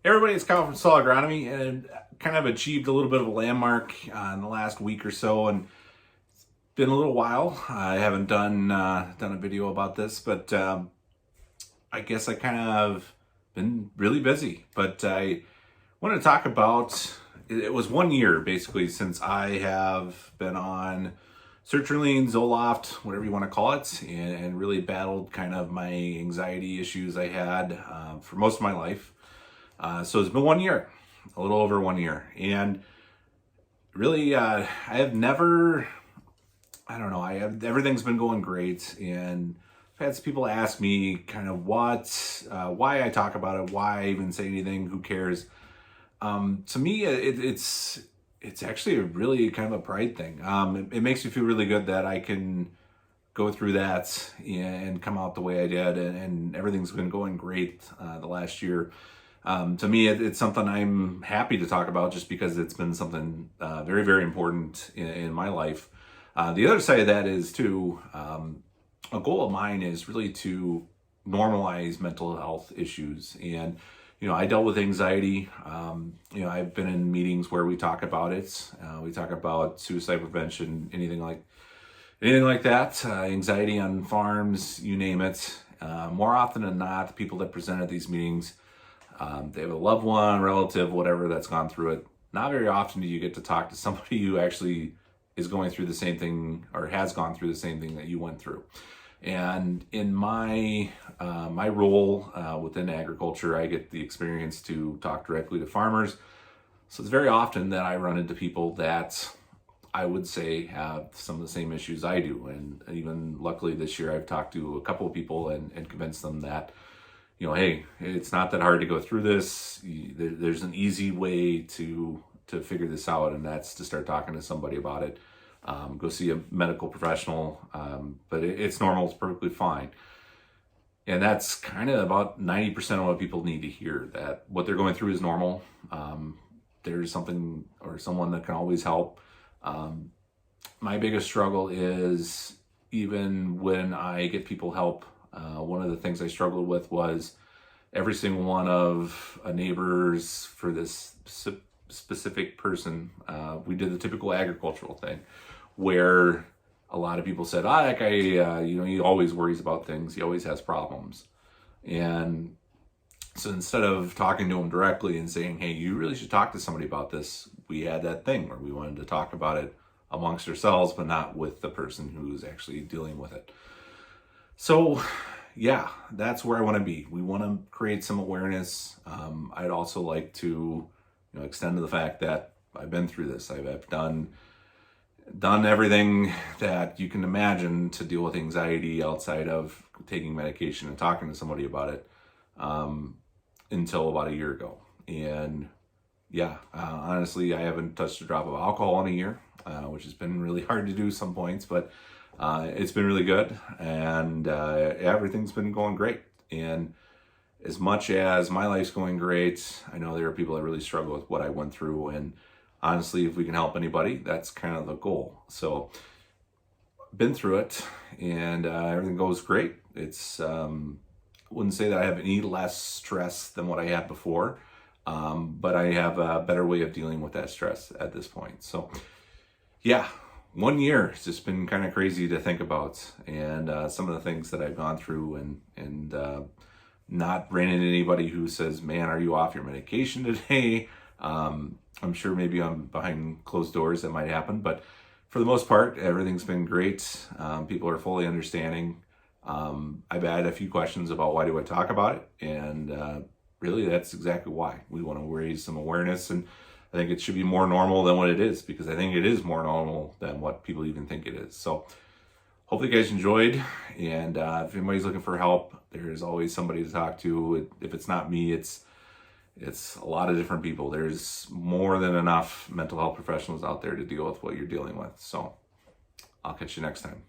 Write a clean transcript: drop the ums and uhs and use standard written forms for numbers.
Everybody, it's Kyle from Soil Agronomy, and kind of achieved a little bit of a landmark in the last week or so, and it's been a little while. I haven't done a video about this, but I guess I kind of been really busy. But I want to talk about it was 1 year basically since I have been on sertraline, Zoloft, whatever you want to call it, and really battled kind of my anxiety issues I had for most of my life. So it's been 1 year, a little over 1 year. And really, I have never, everything's been going great. And I've had some people ask me kind of why I talk about it, why I even say anything, who cares? To me, it's actually a really kind of a pride thing. It makes me feel really good that I can go through that and come out the way I did, and everything's been going great the last year. To me, it's something I'm happy to talk about just because it's been something very, very important in my life. The other side of that is too, a goal of mine is really to normalize mental health issues. And, I dealt with anxiety. I've been in meetings where we talk about it. We talk about suicide prevention, anything like that, anxiety on farms, you name it. More often than not, the people that present at these meetings, they have a loved one, relative, whatever that's gone through it. Not very often do you get to talk to somebody who actually is going through the same thing or has gone through the same thing that you went through. And in my role within agriculture, I get the experience to talk directly to farmers. So it's very often that I run into people that I would say have some of the same issues I do. And even luckily this year, I've talked to a couple of people and convinced them that, hey, it's not that hard to go through this. There's an easy way to figure this out, and that's to start talking to somebody about it. Go see a medical professional, but it's normal, it's perfectly fine. And that's kind of about 90% of what people need to hear, that what they're going through is normal. There's something or someone that can always help. My biggest struggle is even when I get people help, one of the things I struggled with was every single one of a neighbors for this specific person. We did the typical agricultural thing where a lot of people said, that guy, he always worries about things. He always has problems. And so instead of talking to him directly and saying, hey, you really should talk to somebody about this, we had that thing where we wanted to talk about it amongst ourselves, but not with the person who's actually dealing with it. So yeah, that's where I want to be. We want to create some awareness. I'd also like to, extend to the fact that I've been through this. I've done everything that you can imagine to deal with anxiety outside of taking medication and talking to somebody about it until about a year ago. And yeah, honestly, I haven't touched a drop of alcohol in a year, which has been really hard to do some points, but it's been really good, and everything's been going great. And as much as my life's going great, I know there are people that really struggle with what I went through, and honestly, if we can help anybody, that's kind of the goal. So been through it, and everything goes great. It's wouldn't say that I have any less stress than what I had before, but I have a better way of dealing with that stress at this point. So yeah, 1 year, it's just been kind of crazy to think about, and some of the things that I've gone through, and not ran into anybody who says, man, are you off your medication today? I'm sure maybe I'm behind closed doors that might happen, but for the most part, everything's been great. People are fully understanding. I've had a few questions about why do I talk about it, and really that's exactly why. We want to raise some awareness, and I think it should be more normal than what it is, because I think it is more normal than what people even think it is. So hopefully you guys enjoyed, and if anybody's looking for help, there's always somebody to talk to. If it's not me, it's a lot of different people. There's more than enough mental health professionals out there to deal with what you're dealing with. So I'll catch you next time.